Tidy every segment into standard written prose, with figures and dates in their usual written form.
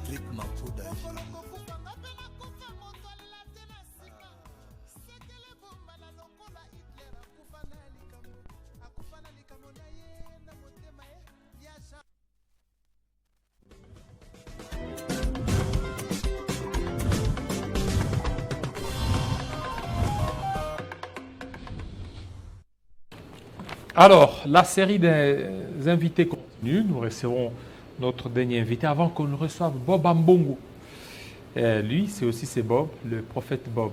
Patrick Mapuda. Alors, la série des invités continue. Nous recevrons notre dernier invité avant qu'on ne reçoive Bob Ambongo. Lui, c'est Bob, le prophète Bob.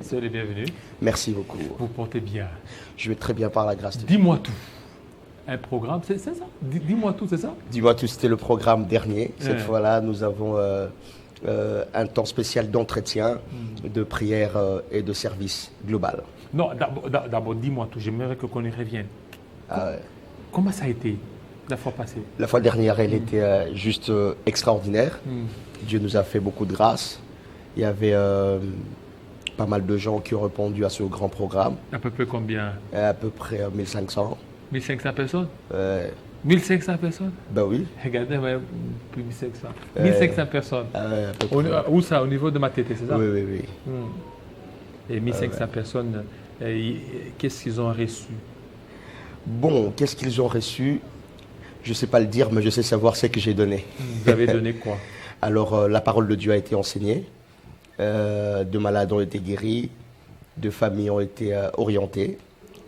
Soyez le bienvenu. Merci beaucoup. Vous portez bien. Je vais très bien par la grâce de Dieu. Dis-moi tout. Un programme, c'est ça? Dis-moi tout, c'est ça? Dis-moi tout, c'était le programme dernier. Cette fois-là, nous avons un temps spécial d'entretien, de prière et de service global. Non, d'abord, dis-moi tout. J'aimerais qu'on y revienne. Comment ça a été la fois passée? La fois dernière, elle était juste extraordinaire. Dieu nous a fait beaucoup de grâce. Il y avait pas mal de gens qui ont répondu à ce grand programme. À peu près combien? À peu près 1500. 1500 personnes? 1500 personnes? Ben oui. Regardez, plus 1500. 1500 personnes. Où ça? Au niveau de ma tête, c'est ça? Oui, oui, oui. Et 1500 personnes, qu'est-ce qu'ils ont reçu? Bon, qu'est-ce qu'ils ont reçu? Je ne sais pas le dire, mais je sais savoir ce que j'ai donné. Vous avez donné quoi? Alors, la parole de Dieu a été enseignée, de malades ont été guéris, de familles ont été orientées.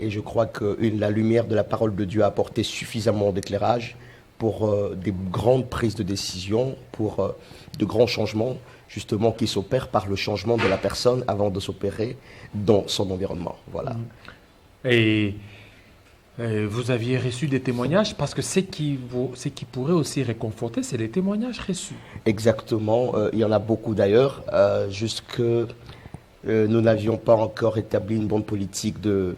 Et je crois que la lumière de la parole de Dieu a apporté suffisamment d'éclairage pour des grandes prises de décision, pour de grands changements, justement, qui s'opèrent par le changement de la personne avant de s'opérer dans son environnement. Voilà. Et vous aviez reçu des témoignages, parce que ce qui pourrait aussi réconforter, c'est les témoignages reçus. Exactement. Il y en a beaucoup d'ailleurs, juste que nous n'avions pas encore établi une bonne politique de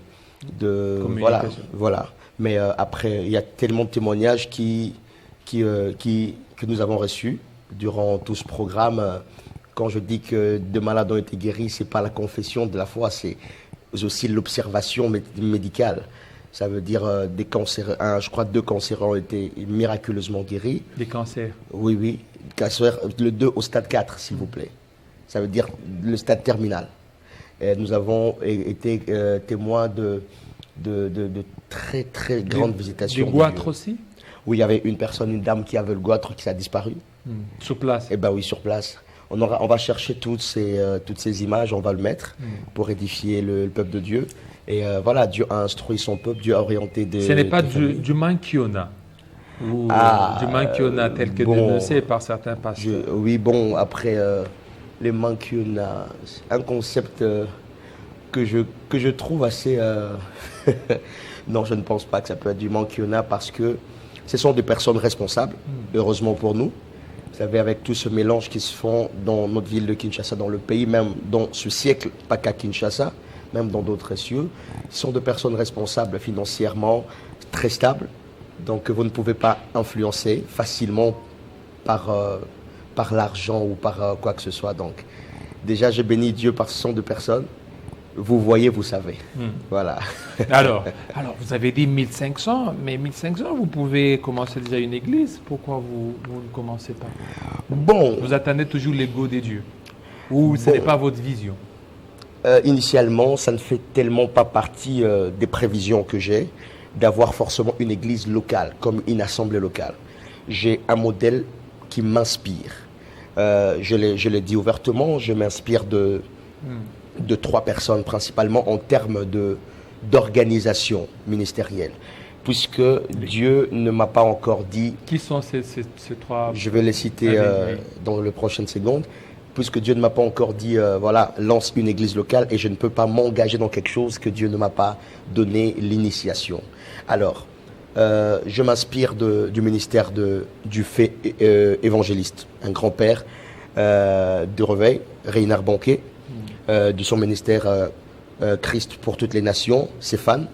voilà. Mais après, il y a tellement de témoignages que nous avons reçus durant tout ce programme. Quand je dis que deux malades ont été guéris, c'est pas la confession de la foi, c'est aussi l'observation médicale. Ça veut dire des cancers. Je crois 2 cancers ont été miraculeusement guéris. Des cancers? Oui, oui. Le 2 au stade 4, s'il vous plaît. Ça veut dire le stade terminal. Et nous avons été témoins de très, très grandes visitations. Des goitres aussi? Oui, il y avait une dame qui avait le goitre qui a disparu. Sur place? Eh bien oui, sur place. On va chercher toutes ces images, on va le mettre pour édifier le peuple de Dieu. Et voilà, Dieu a instruit son peuple, Dieu a orienté des... Ce n'est pas du mankiona, ou du mankiona tel que dénoncé par certains pasteurs. Oui, bon, après, les mankiona, c'est un concept que je trouve assez... Non, je ne pense pas que ça peut être du mankiona, parce que ce sont des personnes responsables, heureusement pour nous. Vous savez, avec tout ce mélange qui se font dans notre ville de Kinshasa, dans le pays, même dans ce siècle, pas qu'à Kinshasa, même dans d'autres cieux, sont des personnes responsables financièrement, très stables. Donc vous ne pouvez pas influencer facilement par l'argent ou par quoi que ce soit. Donc déjà, j'ai béni Dieu par ce sont de personnes. Vous voyez, vous savez. Voilà. Alors, vous avez dit 1500, mais 1500, vous pouvez commencer déjà une église. Pourquoi vous ne commencez pas? Bon. Vous attendez toujours l'ego des dieux? Ou ce n'est pas votre vision? Initialement, ça ne fait tellement pas partie des prévisions que j'ai d'avoir forcément une église locale, comme une assemblée locale. J'ai un modèle qui m'inspire. Je l'ai dit ouvertement, je m'inspire de 3 personnes principalement en termes d'organisation ministérielle. Puisque Dieu ne m'a pas encore dit... Qui sont ces 3? Je vais les citer dans les prochaines secondes. Puisque Dieu ne m'a pas encore dit, voilà, lance une église locale, et je ne peux pas m'engager dans quelque chose que Dieu ne m'a pas donné l'initiation. Alors, je m'inspire du ministère du fait évangéliste, un grand-père de Réveil, Reinhard Banquet, de son ministère Christ pour toutes les nations, Céphane,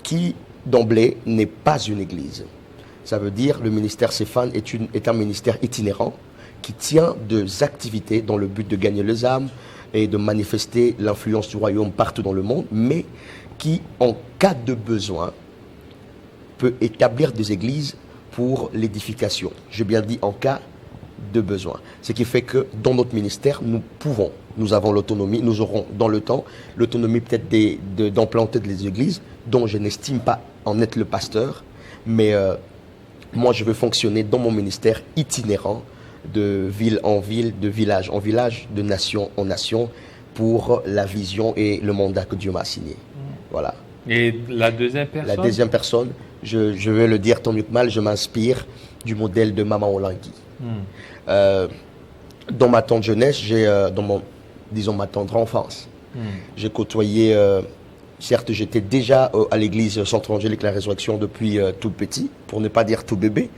qui d'emblée n'est pas une église. Ça veut dire le ministère Céphane est un ministère itinérant, qui tient des activités dans le but de gagner les âmes et de manifester l'influence du royaume partout dans le monde, mais qui, en cas de besoin, peut établir des églises pour l'édification. J'ai bien dit en cas de besoin. Ce qui fait que dans notre ministère, nous avons l'autonomie, nous aurons dans le temps l'autonomie peut-être d'implanter des églises dont je n'estime pas en être le pasteur, mais moi je veux fonctionner dans mon ministère itinérant de ville en ville, de village en village, de nation en nation pour la vision et le mandat que Dieu m'a assigné. Voilà. Et la deuxième personne? La deuxième personne, je vais le dire tant mieux que mal, je m'inspire du modèle de Maman Olangui. Dans ma tendre jeunesse, disons ma tendre enfance, j'ai côtoyé, certes j'étais déjà à l'église Centre Évangélique La Résurrection depuis tout petit, pour ne pas dire tout bébé,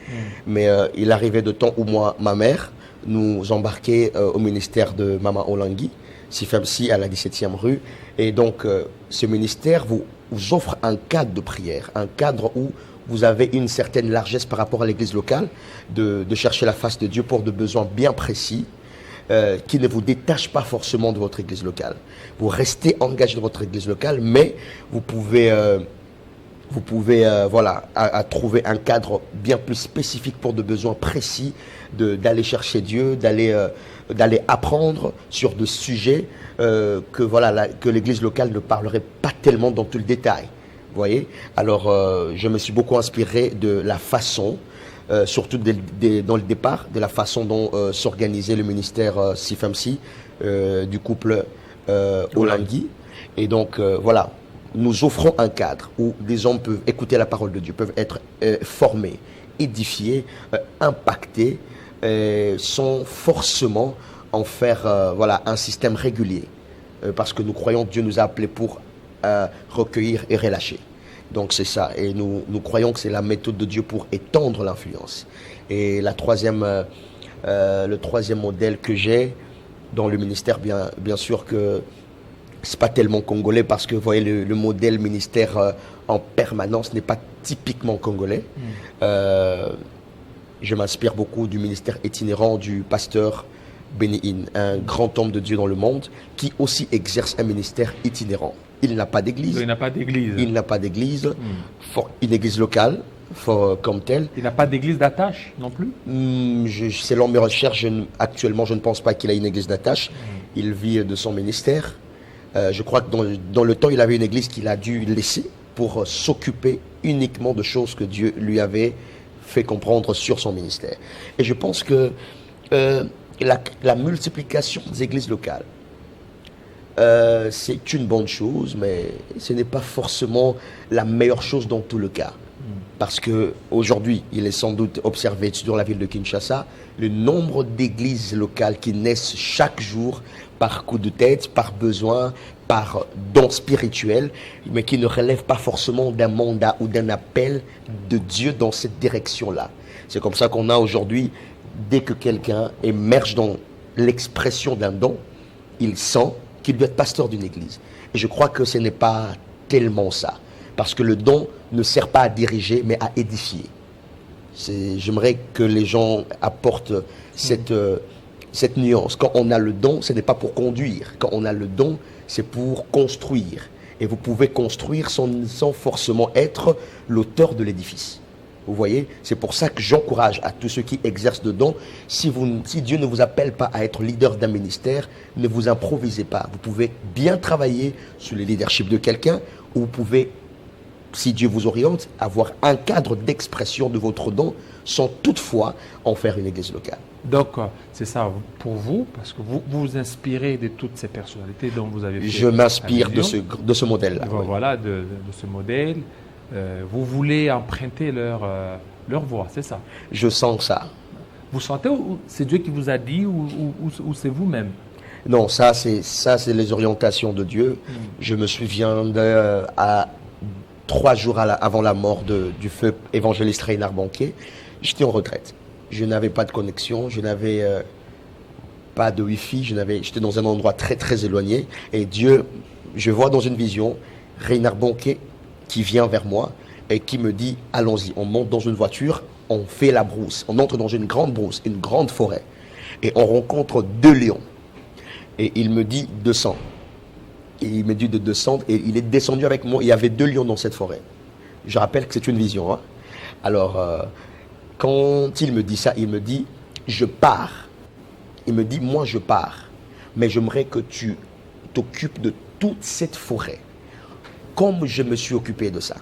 mais il arrivait de temps où moi, ma mère, nous embarquait au ministère de Maman Olangui, SIFAMSI à la 17e rue, et donc ce ministère vous offre un cadre de prière, un cadre où vous avez une certaine largesse par rapport à l'église locale, de chercher la face de Dieu pour de besoins bien précis, qui ne vous détachent pas forcément de votre église locale. Vous restez engagé dans votre église locale, mais vous pouvez à trouver un cadre bien plus spécifique pour de besoins précis, d'aller chercher Dieu, d'aller apprendre sur des sujets que l'église locale ne parlerait pas tellement dans tout le détail. Vous voyez? Alors, je me suis beaucoup inspiré de la façon, surtout dans le départ, de la façon dont s'organisait le ministère SIFAMSI du couple Olangui. Et donc, voilà, nous offrons un cadre où des hommes peuvent écouter la parole de Dieu, peuvent être formés, édifiés, impactés, sans forcément en faire un système régulier. Parce que nous croyons que Dieu nous a appelés pour recueillir et relâcher. Donc c'est ça. Et nous croyons que c'est la méthode de Dieu pour étendre l'influence. Et le troisième modèle que j'ai dans le ministère, bien sûr que c'est pas tellement congolais parce que vous voyez le modèle ministère en permanence n'est pas typiquement congolais. Je m'inspire beaucoup du ministère itinérant du pasteur Béni-In, un grand homme de Dieu dans le monde qui aussi exerce un ministère itinérant. Il n'a pas d'église. Il n'a pas d'église. Il n'a pas d'église. Une église locale, comme telle. Il n'a pas d'église d'attache non plus. Selon mes recherches, actuellement, je ne pense pas qu'il ait une église d'attache. Il vit de son ministère. Je crois que dans le temps, il avait une église qu'il a dû laisser pour s'occuper uniquement de choses que Dieu lui avait fait comprendre sur son ministère. Et je pense que la multiplication des églises locales, c'est une bonne chose, mais ce n'est pas forcément la meilleure chose dans tout le cas. Parce qu'aujourd'hui, il est sans doute observé sur la ville de Kinshasa, le nombre d'églises locales qui naissent chaque jour par coup de tête, par besoin, par don spirituel, mais qui ne relèvent pas forcément d'un mandat ou d'un appel de Dieu dans cette direction-là. C'est comme ça qu'on a aujourd'hui, dès que quelqu'un émerge dans l'expression d'un don, il sent qu'il doit être pasteur d'une église. Et je crois que ce n'est pas tellement ça. Parce que le don ne sert pas à diriger, mais à édifier. J'aimerais que les gens apportent cette nuance. Quand on a le don, ce n'est pas pour conduire. Quand on a le don, c'est pour construire. Et vous pouvez construire sans forcément être l'auteur de l'édifice. Vous voyez, c'est pour ça que j'encourage à tous ceux qui exercent de dons, si Dieu ne vous appelle pas à être leader d'un ministère, ne vous improvisez pas. Vous pouvez bien travailler sur le leadership de quelqu'un, ou vous pouvez, si Dieu vous oriente, avoir un cadre d'expression de votre don, sans toutefois en faire une église locale. Donc, c'est ça pour vous, parce que vous vous inspirez de toutes ces personnalités dont vous avez fait. Je m'inspire de ce modèle-là. Voilà, de ce modèle. Vous voulez emprunter leur voix, c'est ça? Je sens ça. Vous sentez ou c'est Dieu qui vous a dit ou c'est vous-même? Non, ça c'est les orientations de Dieu. Je me souviens à 3 jours avant la mort du feu évangéliste Reinhard Bonnke, j'étais en retraite. Je n'avais pas de connexion, je n'avais pas de Wi-Fi, j'étais dans un endroit très très éloigné. Et Dieu, je vois dans une vision Reinhard Bonnke qui vient vers moi et qui me dit « Allons-y, on monte dans une voiture, on fait la brousse, on entre dans une grande brousse, une grande forêt, et on rencontre 2 lions. » Et il me dit « Descends. » Et il me dit de descendre, et il est descendu avec moi. Il y avait 2 lions dans cette forêt. Je rappelle que c'est une vision. Hein. Alors, quand il me dit ça, il me dit je pars. Il me dit, moi je pars, mais j'aimerais que tu t'occupes de toute cette forêt, comme je me suis occupé de ça.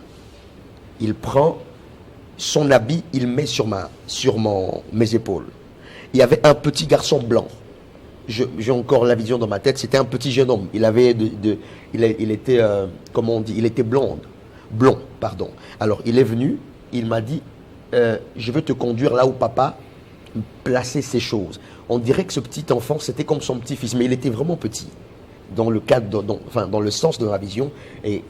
Il prend son habit, il met sur mes épaules. Il y avait un petit garçon blanc. J'ai encore la vision dans ma tête, c'était un petit jeune homme. Il avait il était, comment on dit, il était blond, pardon. Alors il est venu, il m'a dit, je veux te conduire là où papa plaçait ses choses. On dirait que ce petit enfant, c'était comme son petit-fils, mais il était vraiment petit. Dans le cadre, dans le sens de ma vision, et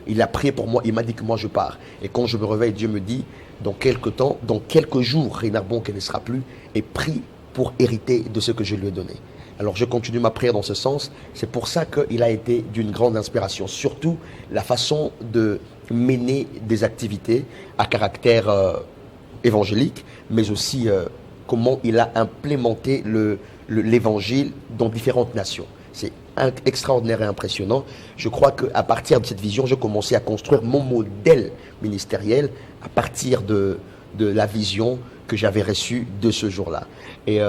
il a prié pour moi, il m'a dit que moi je pars. Et quand je me réveille, Dieu me dit, dans quelques temps, dans quelques jours, Reinhard Bonke ne sera plus, et prie pour hériter de ce que je lui ai donné. Alors je continue ma prière dans ce sens, c'est pour ça qu'il a été d'une grande inspiration, surtout la façon de mener des activités à caractère évangélique, mais aussi comment il a implémenté l'évangile dans différentes nations. C'est extraordinaire et impressionnant. Je crois qu'à partir de cette vision, j'ai commencé à construire mon modèle ministériel à partir de la vision que j'avais reçue de ce jour-là. Et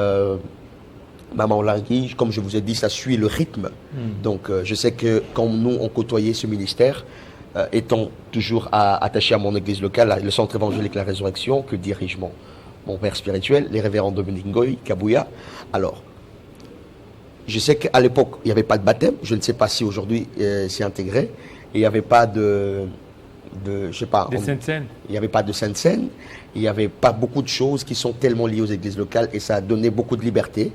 Maman Langui, comme je vous ai dit, ça suit le rythme. Donc je sais que quand nous, on côtoyait ce ministère, étant toujours attaché à mon église locale, le centre évangélique La Résurrection, que dirige mon père spirituel, les révérends Dominique Ngoy, Kabouya. Alors, je sais qu'à l'époque, il n'y avait pas de baptême. Je ne sais pas si aujourd'hui c'est intégré. Il n'y avait pas de je sais pas. Sainte-Seine. Il n'y avait pas de Sainte-Seine. Il n'y avait pas beaucoup de choses qui sont tellement liées aux églises locales et ça a donné beaucoup de liberté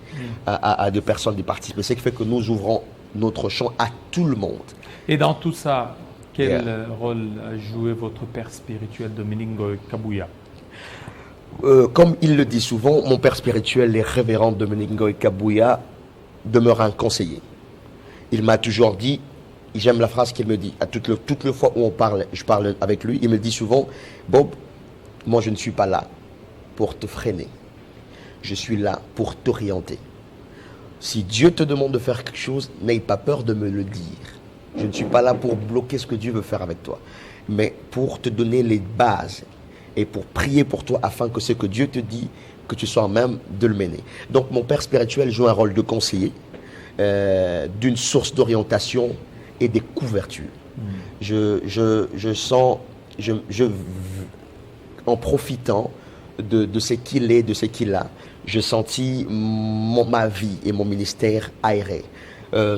à des personnes d'y participer. Ce qui fait que nous ouvrons notre champ à tout le monde. Et dans tout ça, quel rôle a joué votre père spirituel Dominique Ngoy Kabouya? Comme il le dit souvent, mon père spirituel, les révérends Dominique Ngoy Kabouya, demeure un conseiller. Il m'a toujours dit, j'aime la phrase qu'il me dit, à toutes les fois où je parle avec lui, il me dit souvent, Bob, moi je ne suis pas là pour te freiner, je suis là pour t'orienter. Si Dieu te demande de faire quelque chose, n'aie pas peur de me le dire. Je ne suis pas là pour bloquer ce que Dieu veut faire avec toi, mais pour te donner les bases et pour prier pour toi afin que ce que Dieu te dit, que tu sois en même de le mener. Donc mon père spirituel joue un rôle de conseiller, d'une source d'orientation et des couvertures. Je sens, en profitant de ce qu'il est, de ce qu'il a, je sentis ma vie et mon ministère aéré,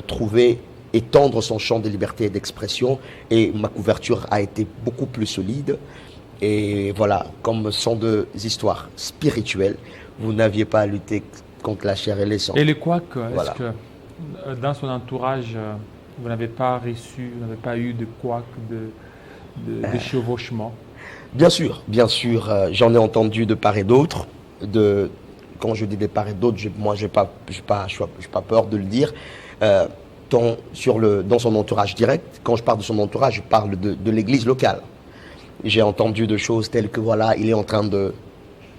trouver, étendre son champ de liberté et d'expression, et ma couverture a été beaucoup plus solide. Et voilà, comme sont des histoires spirituelles, vous n'aviez pas à lutter contre la chair et les sangs. Et le couac, voilà. Est-ce que dans son entourage, vous n'avez pas reçu, vous n'avez pas eu de couac, de chevauchement? Bien sûr, j'en ai entendu de part et d'autre. Quand je dis de part et d'autre, moi, je n'ai pas peur de le dire. Dans son entourage direct, quand je parle de son entourage, je parle de l'église locale. J'ai entendu de choses telles que voilà, il est en train de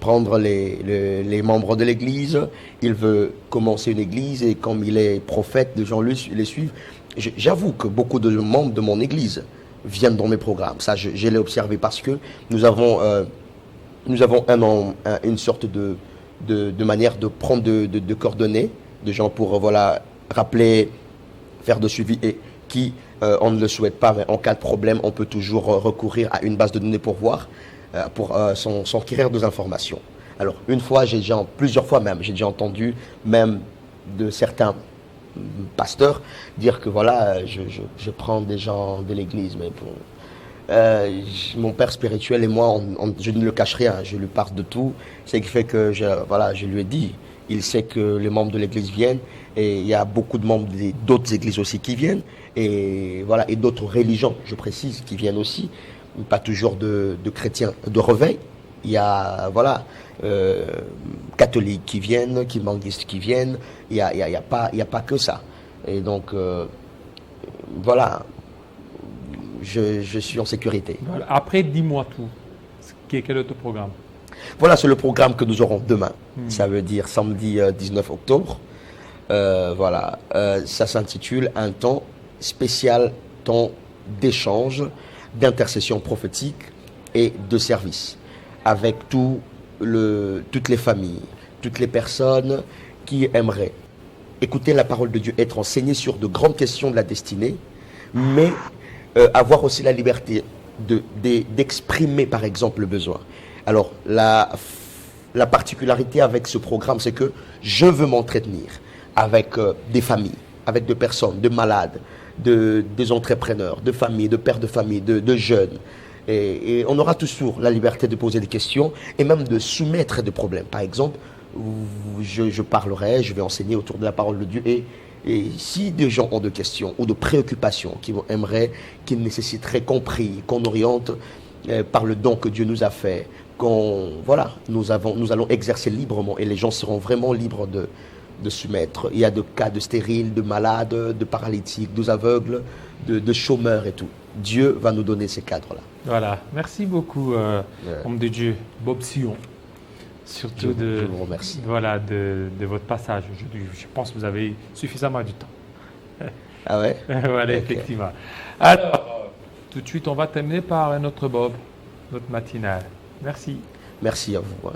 prendre les membres de l'église, il veut commencer une église et comme il est prophète, les gens les suivent. J'avoue que beaucoup de membres de mon église viennent dans mes programmes. Ça, je l'ai observé parce que nous avons une sorte de manière de prendre de coordonnées de gens pour rappeler, faire de suivi et qui on ne le souhaite pas, mais en cas de problème, on peut toujours recourir à une base de données pour voir, pour s'enquérir des informations. Alors, plusieurs fois même, j'ai déjà entendu même de certains pasteurs dire que voilà, je prends des gens de l'église, mais mon père spirituel et moi, je ne le cache rien, je lui parle de tout, ce qui fait que je lui ai dit, il sait que les membres de l'église viennent et il y a beaucoup de membres d'autres églises aussi qui viennent et d'autres religions, je précise, qui viennent aussi, pas toujours de chrétiens de réveil. Il y a catholiques qui viennent, kimanguistes qui viennent, il y a pas que ça. Et donc je suis en sécurité. Voilà. Après, dis-moi tout. Quel est ton programme? Voilà, c'est le programme que nous aurons demain. Ça veut dire samedi 19 octobre. Ça s'intitule un temps spécial, temps d'échange, d'intercession prophétique et de service, avec toutes les familles, toutes les personnes qui aimeraient écouter la parole de Dieu, être enseignées sur de grandes questions de la destinée, mais avoir aussi la liberté d'exprimer, par exemple, le besoin. Alors, la particularité avec ce programme, c'est que je veux m'entretenir avec des familles, avec des personnes, de malades, des entrepreneurs, de familles, de pères de famille, de jeunes. Et on aura toujours la liberté de poser des questions et même de soumettre des problèmes. Par exemple, je parlerai, je vais enseigner autour de la parole de Dieu. Et si des gens ont des questions ou de préoccupations qui nécessiteraient qu'on oriente par le don que Dieu nous a fait, voilà, nous allons exercer librement et les gens seront vraiment libres de soumettre. Il y a des cas de stériles, de malades, de paralytiques, d'aveugles, de chômeurs et tout. Dieu va nous donner ces cadres-là. Voilà, merci beaucoup, homme de Dieu, Bob Sion. Surtout je vous remercie. Voilà, de votre passage aujourd'hui. Je pense que vous avez suffisamment du temps. Ah ouais? Voilà, okay. Effectivement. Alors, tout de suite, on va terminer par un autre Bob, notre matinale. Merci. Merci à vous.